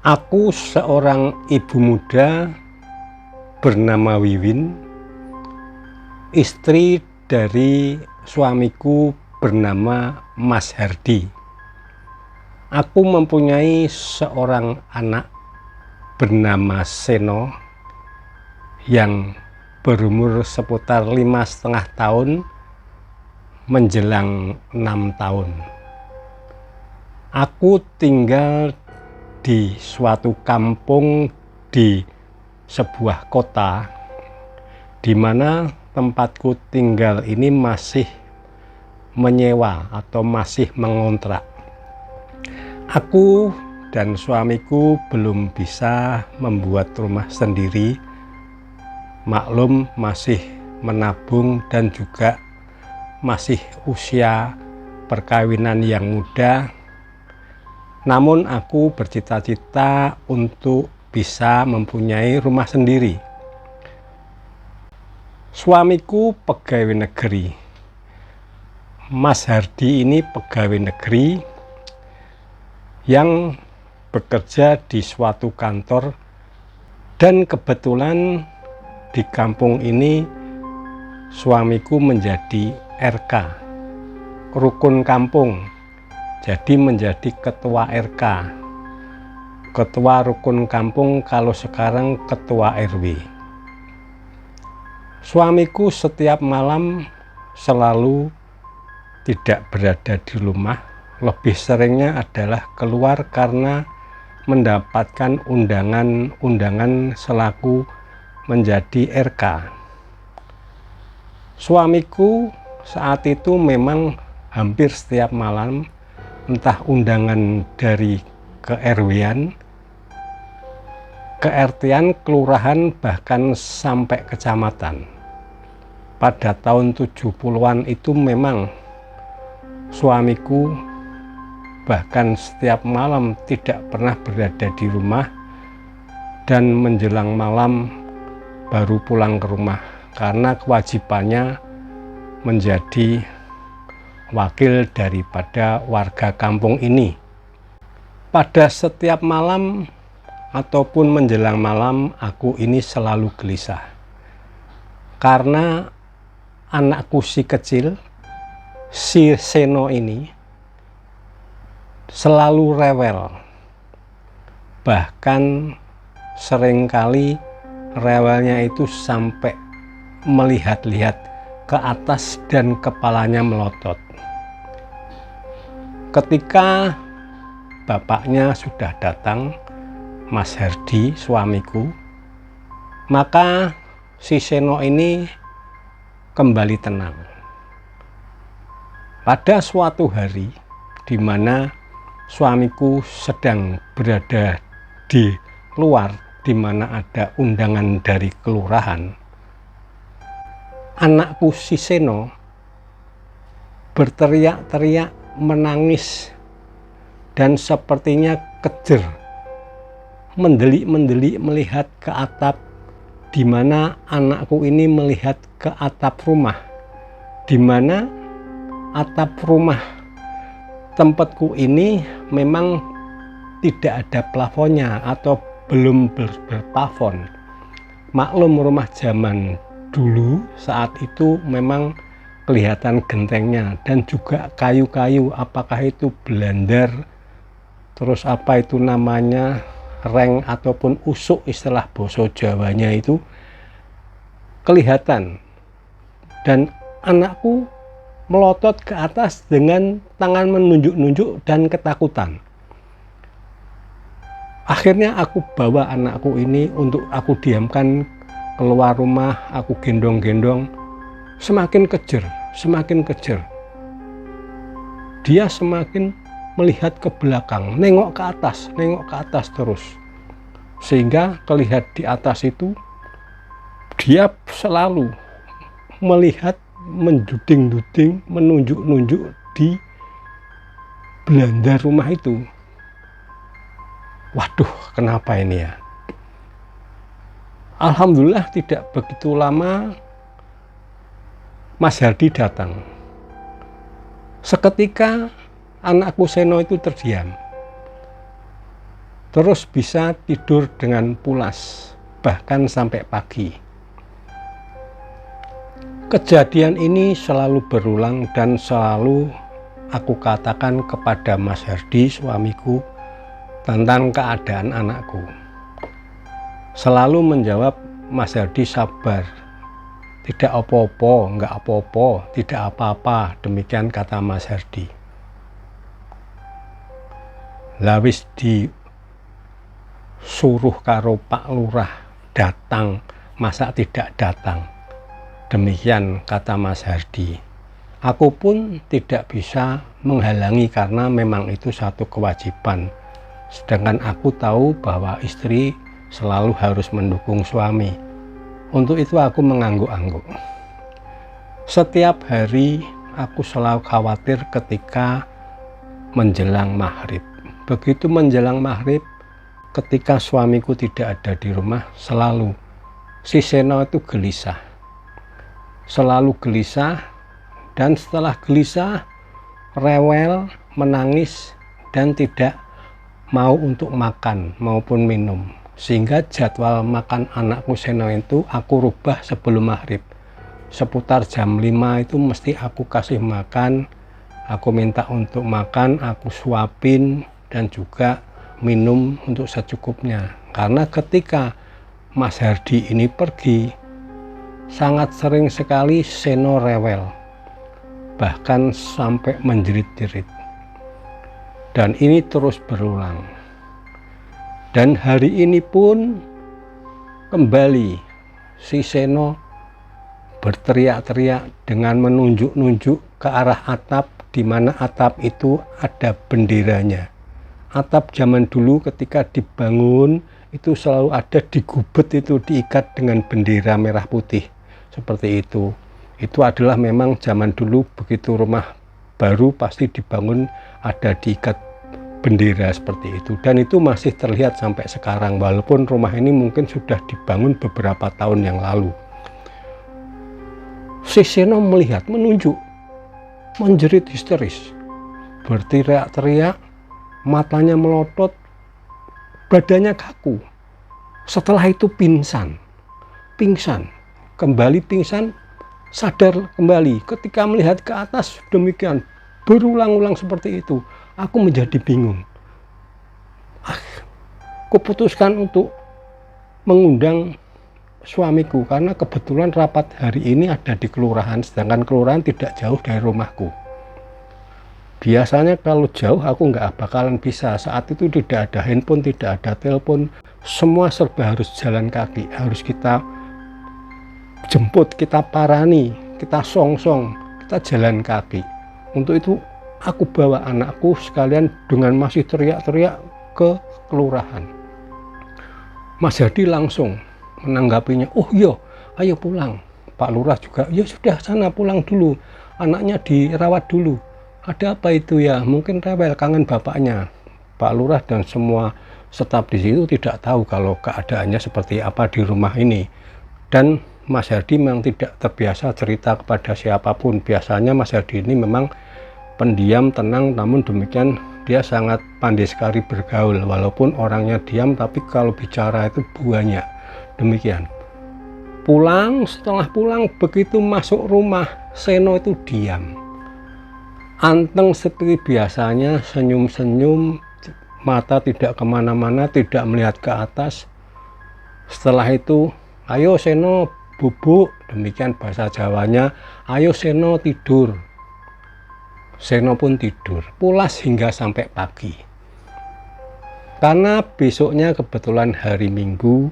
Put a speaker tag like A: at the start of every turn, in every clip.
A: Aku seorang ibu muda bernama Wiwin, istri dari suamiku bernama Mas Hardi. Aku mempunyai seorang anak bernama Seno yang berumur seputar 5,5 tahun menjelang 6 tahun. Aku tinggal di suatu kampung di sebuah kota, di mana tempatku tinggal ini masih menyewa atau masih mengontrak. Aku dan suamiku belum bisa membuat rumah sendiri. Maklum, masih menabung dan juga masih usia perkawinan yang muda. Namun aku bercita-cita untuk bisa mempunyai rumah sendiri. Suamiku pegawai negeri. Mas Hardi ini pegawai negeri yang bekerja di suatu kantor, dan kebetulan di kampung ini suamiku menjadi RK, rukun kampung. Jadi menjadi ketua RK, ketua rukun kampung, kalau sekarang ketua RW. Suamiku setiap malam selalu tidak berada di rumah, lebih seringnya adalah keluar karena mendapatkan undangan selaku menjadi RK. Suamiku saat itu memang hampir setiap malam, entah undangan dari ke-RW-an, ke-RT-an, kelurahan, bahkan sampai kecamatan. Pada tahun 70-an itu memang suamiku bahkan setiap malam tidak pernah berada di rumah, dan menjelang malam baru pulang ke rumah karena kewajibannya menjadi wakil daripada warga kampung ini. Pada setiap malam ataupun menjelang malam, aku ini selalu gelisah karena anakku si kecil, si Seno ini, selalu rewel. Bahkan seringkali rewelnya itu sampai melihat-lihat ke atas dan kepalanya melotot. Ketika bapaknya sudah datang, Mas Hardi, suamiku, maka si Seno ini kembali tenang. Pada suatu hari di mana suamiku sedang berada di luar, di mana ada undangan dari kelurahan, anakku si Seno berteriak-teriak, menangis, dan sepertinya kejer, mendelik-mendelik melihat ke atap, di mana anakku ini melihat ke atap rumah, di mana atap rumah tempatku ini memang tidak ada plafonnya atau belum berplafon. Maklum, rumah zaman dulu saat itu memang kelihatan gentengnya, dan juga kayu-kayu, apakah itu belandar, terus apa itu namanya, reng ataupun usuk, istilah boso Jawanya itu kelihatan. Dan anakku melotot ke atas dengan tangan menunjuk-nunjuk dan ketakutan. Akhirnya aku bawa anakku ini untuk aku diamkan keluar rumah, aku gendong-gendong. Semakin kejer, semakin kejer. Dia semakin melihat ke belakang, nengok ke atas terus. Sehingga terlihat di atas itu, dia selalu melihat, menjuding-juding, menunjuk-nunjuk di belanda rumah itu. Waduh, kenapa ini ya? Alhamdulillah tidak begitu lama Mas Hardi datang. Seketika anakku Seno itu terdiam. terus bisa tidur dengan pulas, bahkan sampai pagi. Kejadian ini selalu berulang dan selalu aku katakan kepada Mas Herdi, suamiku, tentang keadaan anakku. Selalu menjawab, Mas Herdi sabar, tidak apa-apa, enggak apa-apa, tidak apa-apa, demikian kata Mas Herdi. Lawis disuruh karo Pak Lurah datang, masa tidak datang, demikian kata Mas Herdi. Aku pun tidak bisa menghalangi karena memang itu satu kewajiban, sedangkan aku tahu bahwa istri selalu harus mendukung suami. Untuk itu aku mengangguk-angguk. Setiap hari aku selalu khawatir ketika menjelang maghrib. Begitu menjelang maghrib, ketika suamiku tidak ada di rumah, selalu si Seno itu gelisah. Selalu gelisah, dan setelah gelisah, rewel, menangis, dan tidak mau untuk makan maupun minum. Sehingga jadwal makan anakku Seno itu aku rubah sebelum maghrib. Seputar jam 5 itu mesti aku kasih makan, aku minta untuk makan, aku suapin, dan juga minum untuk secukupnya. Karena ketika Mas Herdi ini pergi, sangat sering sekali Seno rewel, bahkan sampai menjerit-jerit. Dan ini terus berulang. Dan hari ini pun kembali si Seno berteriak-teriak dengan menunjuk-nunjuk ke arah atap, di mana atap itu ada benderanya. Atap zaman dulu ketika dibangun itu selalu ada digubet, itu diikat dengan bendera merah putih seperti itu. Itu adalah memang zaman dulu, begitu rumah baru pasti dibangun ada diikat bendera seperti itu, dan itu masih terlihat sampai sekarang, walaupun rumah ini mungkin sudah dibangun beberapa tahun yang lalu. Si Seno melihat, menunjuk, menjerit histeris, berteriak-teriak, matanya melotot, badannya kaku. Setelah itu pingsan, kembali pingsan, sadar kembali. Ketika melihat ke atas demikian, berulang-ulang seperti itu, aku menjadi bingung. Aku putuskan untuk mengundang suamiku, karena kebetulan rapat hari ini ada di kelurahan, sedangkan kelurahan tidak jauh dari rumahku. Biasanya kalau jauh aku nggak bakalan bisa. Saat itu tidak ada handphone, tidak ada telepon, semua serba harus jalan kaki, harus kita jemput, kita parani, kita songsong, kita jalan kaki. Untuk itu aku bawa anakku sekalian dengan masih teriak-teriak ke kelurahan. Mas Herdi langsung menanggapinya, oh iya, ayo pulang. Pak Lurah juga, ya sudah sana pulang dulu, anaknya dirawat dulu. Ada apa itu ya? Mungkin rewel, kangen bapaknya. Pak Lurah dan semua staf di situ tidak tahu kalau keadaannya seperti apa di rumah ini. Dan Mas Herdi memang tidak terbiasa cerita kepada siapapun. Biasanya Mas Herdi ini memang pendiam, tenang, namun demikian dia sangat pandai sekali bergaul. Walaupun orangnya diam, tapi kalau bicara itu banyak. Demikian. Pulang, setelah pulang, begitu masuk rumah, Seno itu diam. Anteng seperti biasanya, senyum-senyum, mata tidak kemana-mana, tidak melihat ke atas. Setelah itu, ayo Seno bubuk, demikian bahasa Jawanya, ayo Seno tidur. Seno pun tidur, pulas hingga sampai pagi. Karena besoknya kebetulan hari Minggu,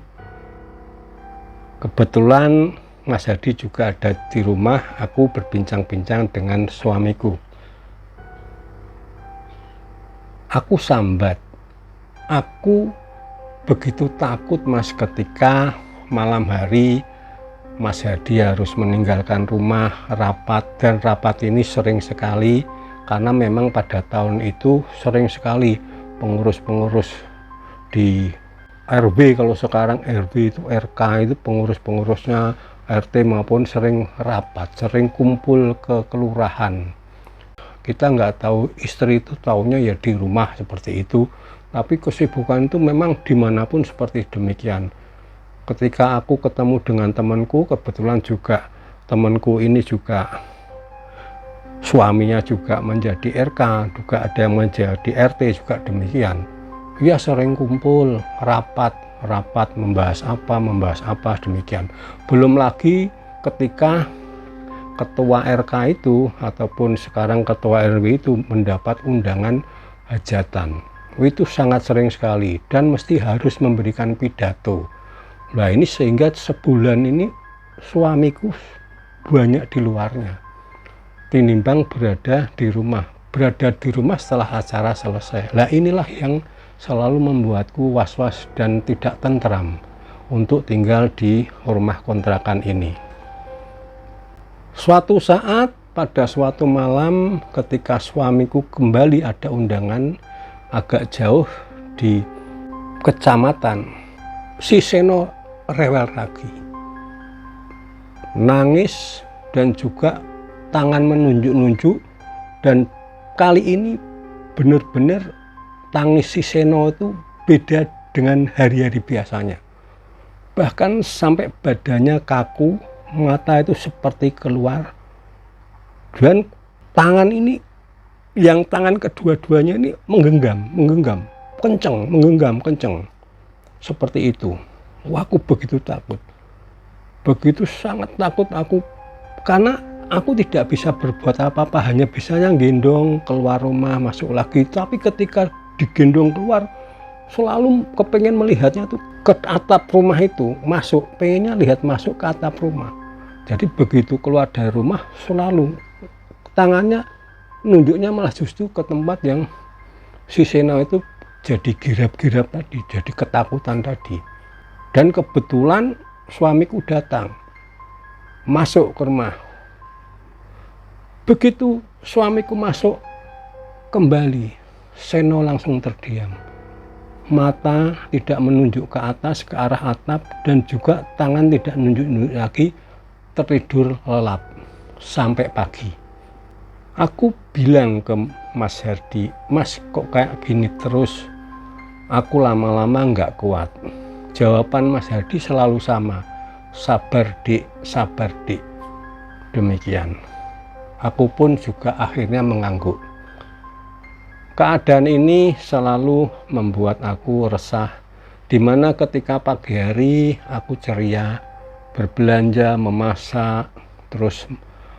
A: kebetulan Mas Herdi juga ada di rumah, aku berbincang-bincang dengan suamiku. Aku sambat, aku begitu takut Mas ketika malam hari Mas Herdi harus meninggalkan rumah rapat, dan rapat ini sering sekali karena memang pada tahun itu sering sekali pengurus-pengurus di RW, kalau sekarang RW itu RK, itu pengurus-pengurusnya RT maupun sering rapat, sering kumpul ke kelurahan. Kita nggak tahu, istri itu taunya ya di rumah seperti itu, Tapi kesibukan itu memang dimanapun seperti demikian. Ketika aku ketemu dengan temanku, kebetulan juga temanku ini juga suaminya juga menjadi RK, juga ada yang menjadi RT juga demikian. Ia sering kumpul, rapat membahas apa demikian. Belum lagi ketika ketua RK itu ataupun sekarang ketua RW itu mendapat undangan hajatan. Itu sangat sering sekali dan mesti harus memberikan pidato. Nah ini sehingga sebulan ini suamiku banyak di luarnya tinimbang berada di rumah setelah acara selesai. Nah inilah yang selalu membuatku was-was dan tidak tentram untuk tinggal di rumah kontrakan ini. Suatu saat pada suatu malam ketika suamiku kembali ada undangan agak jauh di kecamatan, si Seno rewel lagi, nangis dan juga tangan menunjuk-nunjuk, dan kali ini benar-benar tangis si Seno itu beda dengan hari-hari biasanya. Bahkan sampai badannya kaku, mata itu seperti keluar, dan tangan ini, yang tangan kedua-duanya ini menggenggam kenceng seperti itu. Wah, aku begitu takut, begitu sangat takut aku, karena aku tidak bisa berbuat apa-apa, hanya bisanya gendong keluar rumah masuk lagi. Tapi ketika digendong keluar, selalu kepengen melihatnya tuh ke atap rumah itu, pengennya lihat masuk ke atap rumah. Jadi begitu keluar dari rumah selalu tangannya nunjuknya malah justru ke tempat yang si Seno itu jadi girap-girap tadi, jadi ketakutan tadi. Dan kebetulan suamiku datang masuk ke rumah. Begitu suamiku masuk kembali, Seno langsung terdiam. Mata tidak menunjuk ke atas, ke arah atap, dan juga tangan tidak menunjuk lagi, tertidur lelap sampai pagi. Aku bilang ke Mas Herdi, Mas kok kayak gini terus, aku lama-lama nggak kuat. Jawaban Mas Herdi selalu sama, sabar dik, demikian. Aku pun juga akhirnya mengangguk. Keadaan ini selalu membuat aku resah, dimana ketika pagi hari aku ceria, berbelanja, memasak, terus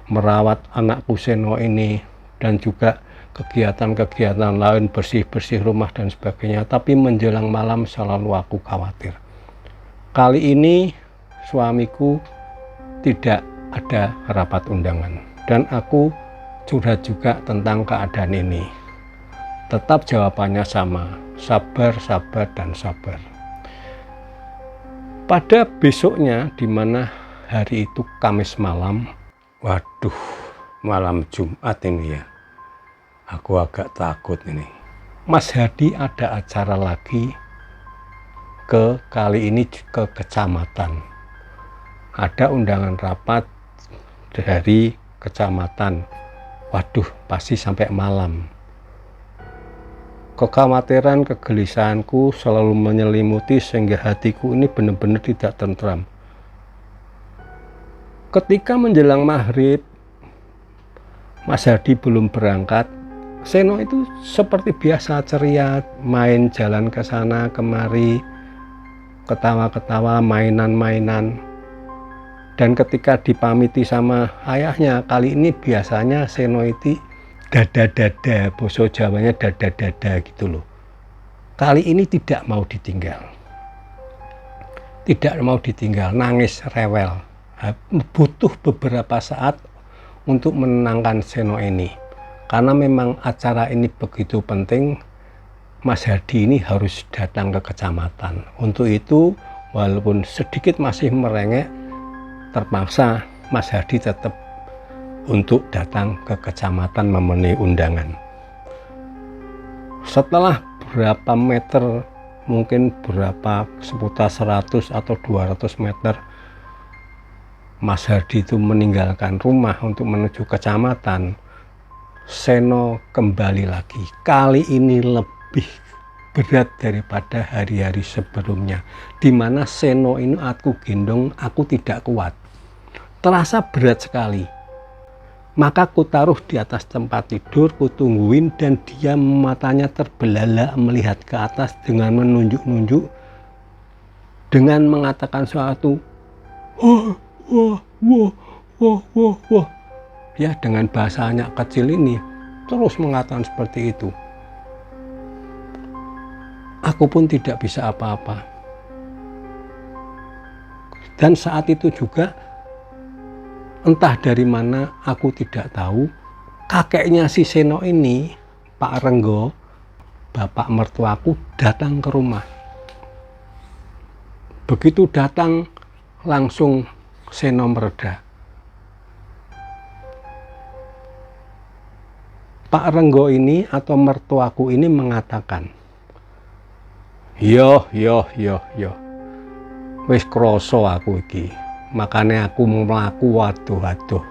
A: merawat anakku Seno ini, dan juga kegiatan-kegiatan lain, bersih-bersih rumah dan sebagainya. Tapi menjelang malam selalu aku khawatir. Kali ini suamiku tidak ada rapat undangan, dan aku curhat juga tentang keadaan ini. Tetap jawabannya sama, sabar, dan sabar. Pada besoknya, di mana hari itu Kamis malam, waduh, malam Jumat ini ya, aku agak takut ini. Mas Hadi ada acara lagi, kali ini ke kecamatan. Ada undangan rapat dari kecamatan. Waduh, pasti sampai malam. Kekhawatiran, kegelisahanku selalu menyelimuti sehingga hatiku ini benar-benar tidak tentram. Ketika menjelang maghrib, Mas Hadi belum berangkat. Seno itu seperti biasa ceria, main jalan ke sana kemari, ketawa-ketawa, mainan-mainan. Dan ketika dipamiti sama ayahnya, kali ini biasanya Seno itu dada-dada, boso Jawanya dada-dada gitu loh. Kali ini tidak mau ditinggal, nangis rewel. Butuh beberapa saat untuk menenangkan Seno ini, karena memang acara ini begitu penting. Mas Hadi ini harus datang ke kecamatan. Untuk itu, walaupun sedikit masih merengek, terpaksa Mas Hadi tetap untuk datang ke kecamatan memenuhi undangan. Setelah berapa meter, mungkin seputar 100 atau 200 meter, Mas Hadi itu meninggalkan rumah untuk menuju kecamatan. Seno kembali lagi, kali ini lebih berat daripada hari-hari sebelumnya, di mana Seno ini aku gendong, aku tidak kuat, terasa berat sekali. Maka ku taruh di atas tempat tidur, ku tungguin, dan dia matanya terbelalak melihat ke atas dengan menunjuk-nunjuk, dengan mengatakan sesuatu, wah, wah, wah, wah, wah, wah. Ya, dengan bahasanya kecil ini terus mengatakan seperti itu. Aku pun tidak bisa apa-apa. Dan saat itu juga, entah dari mana aku tidak tahu, kakeknya si Seno ini, Pak Renggo, bapak mertuaku, datang ke rumah. Begitu datang, langsung Seno mereda. Pak Renggo ini atau mertuaku ini mengatakan, yo, wis kroso aku iki. Makanya aku mlaku waduh-waduh.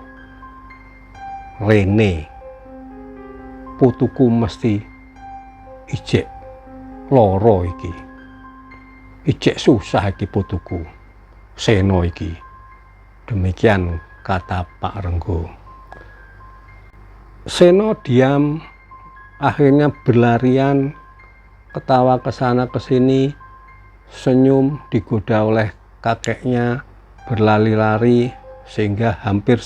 A: Rene putuku mesti ijek loro iki. Ijek susah iki putuku. Seno iki. Demikian kata Pak Renggo. Seno diam, akhirnya berlarian, ketawa ke sana ke sini, senyum, digoda oleh kakeknya, berlari-lari sehingga hampir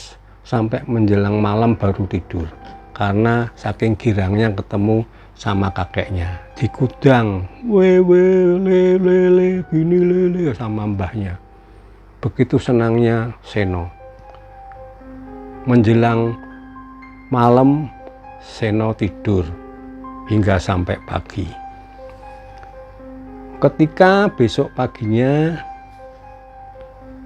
A: sampai menjelang malam baru tidur karena saking girangnya ketemu sama kakeknya. Digudang, wewe lele gini lele sama mbahnya. Begitu senangnya Seno. Menjelang malam Seno tidur hingga sampai pagi. Ketika besok paginya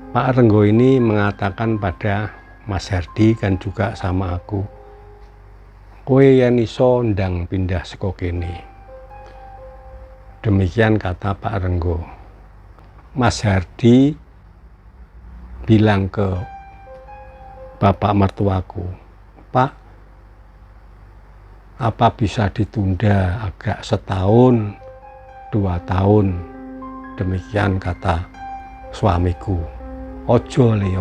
A: Pak Renggo ini mengatakan pada Mas Hardi dan juga sama aku, kowe yen iso ndang pindah saka kene. Demikian kata Pak Renggo. Mas Hardi bilang ke bapak mertuaku, Pak, apa bisa ditunda agak setahun, 2 tahun? Demikian kata suamiku. Ojo le.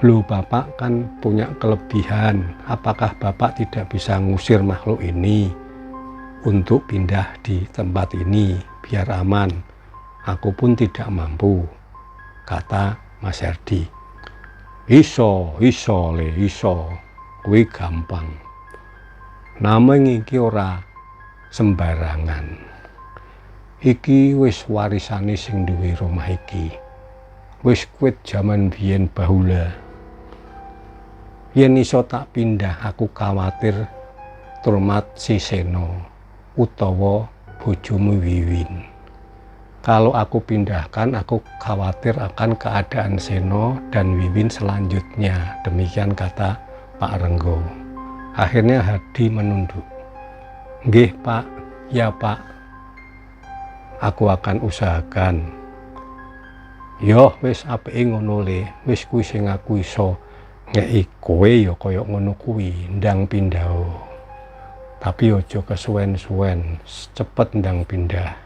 A: Loh, bapak kan punya kelebihan. Apakah bapak tidak bisa ngusir makhluk ini untuk pindah di tempat ini biar aman? Aku pun tidak mampu, kata Mas Hardi. Iso le, kuwi gampang. Namanya iki ora sembarangan. Iki wis warisane sing duwe rumah iki. Wis kuwit jaman biyen bahula. Yen iso tak pindah, aku khawatir turmat si Seno utawa bojomu Wiwin. Kalau aku pindahkan, aku khawatir akan keadaan Seno dan Wiwin selanjutnya. Demikian kata Pak Renggo. Akhirnya Hardi menunduk. Nggih Pak, ya Pak, aku akan usahakan. Yo wis apike ngono le, wis kuwi sing aku iso ngeki kowe ya kaya ngono kuwi, ndang pindah. Tapi ojo kesuwen-suwen, cepet ndang pindah.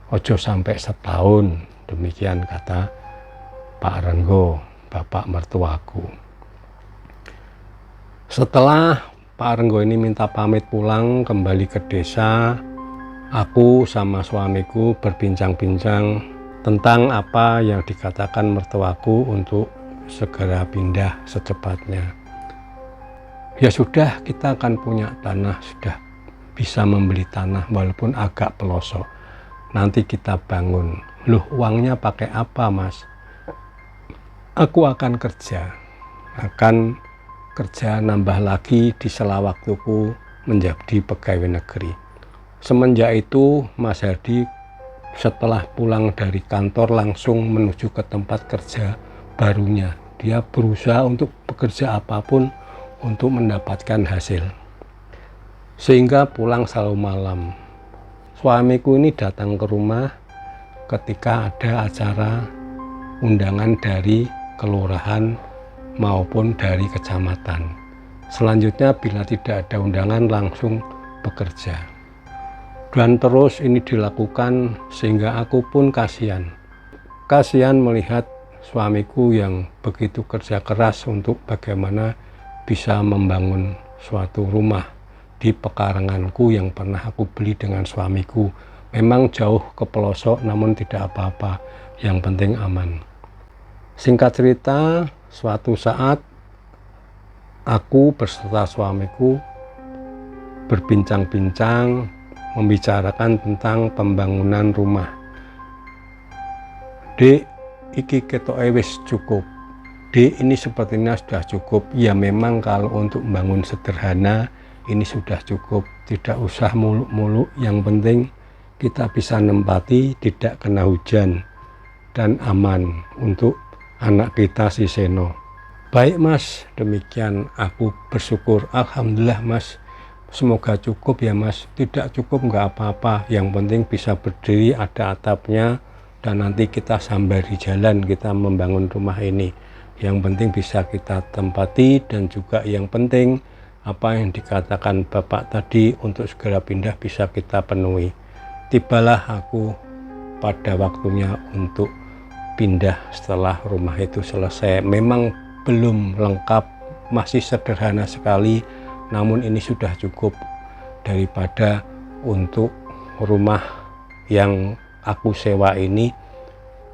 A: Ojo sampai setahun. Demikian kata Pak Renggo, bapak mertuaku. Setelah Pak Renggo ini minta pamit pulang kembali ke desa, aku sama suamiku berbincang-bincang tentang apa yang dikatakan mertuaku untuk segera pindah secepatnya. Ya sudah, kita akan punya tanah, sudah bisa membeli tanah walaupun agak pelosok. Nanti kita bangun. Loh, uangnya pakai apa Mas? Aku akan kerja nambah lagi di sela waktuku menjadi pegawai negeri. Semenjak itu Mas Hardi setelah pulang dari kantor langsung menuju ke tempat kerja barunya. Dia berusaha untuk bekerja apapun untuk mendapatkan hasil. Sehingga pulang selalu malam. Suamiku ini datang ke rumah ketika ada acara undangan dari kelurahan maupun dari kecamatan. Selanjutnya bila tidak ada undangan langsung bekerja. Dan terus ini dilakukan sehingga aku pun kasihan melihat suamiku yang begitu kerja keras untuk bagaimana bisa membangun suatu rumah di pekaranganku yang pernah aku beli dengan suamiku. Memang jauh ke pelosok, namun tidak apa-apa, yang penting aman. Singkat cerita, suatu saat aku beserta suamiku berbincang-bincang membicarakan tentang pembangunan rumah. Dek, iki ketoke wis cukup. Dek, ini sepertinya sudah cukup. Ya memang kalau untuk membangun sederhana ini sudah cukup, tidak usah muluk-muluk, yang penting kita bisa nempati, tidak kena hujan dan aman untuk anak kita si Seno. Baik Mas, demikian aku bersyukur. Alhamdulillah Mas, semoga cukup ya Mas. Tidak cukup nggak apa-apa, yang penting bisa berdiri, ada atapnya, dan nanti kita sambari jalan kita membangun rumah ini. Yang penting bisa kita tempati, dan juga yang penting apa yang dikatakan Bapak tadi untuk segera pindah bisa kita penuhi. Tibalah aku pada waktunya untuk pindah setelah rumah itu selesai. Memang belum lengkap, masih sederhana sekali, namun ini sudah cukup daripada untuk rumah yang aku sewa ini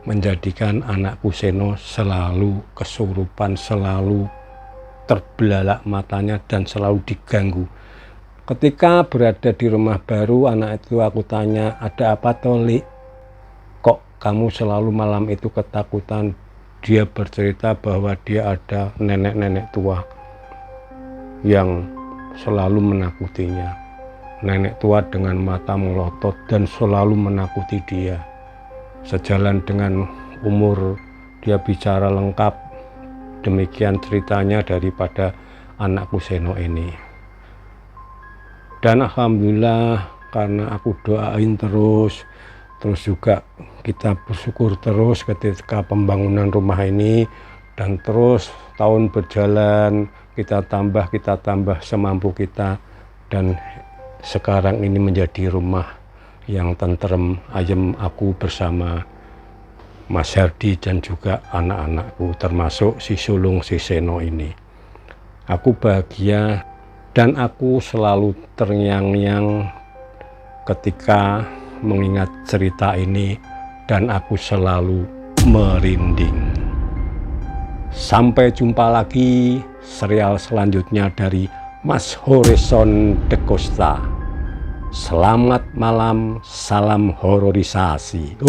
A: menjadikan anakku Seno selalu kesurupan, selalu terbelalak matanya dan selalu diganggu. Ketika berada di rumah baru, anak itu aku tanya, ada apa Tolik? Kok kamu selalu malam itu ketakutan? Dia bercerita bahwa dia ada nenek-nenek tua yang selalu menakutinya. Nenek tua dengan mata melotot dan selalu menakuti dia. Sejalan dengan umur, dia bicara lengkap. Demikian ceritanya daripada anakku Seno ini. Dan alhamdulillah karena aku doain terus juga kita bersyukur terus ketika pembangunan rumah ini, dan terus tahun berjalan kita tambah semampu kita, dan sekarang ini menjadi rumah yang tentrem ayem aku bersama Mas Herdi dan juga anak-anakku, termasuk si sulung si Seno ini. Aku bahagia dan aku selalu terngiang-ngiang ketika mengingat cerita ini, dan aku selalu merinding. Sampai jumpa lagi serial selanjutnya dari Mas Horizon de Costa. Selamat malam, salam hororisasi.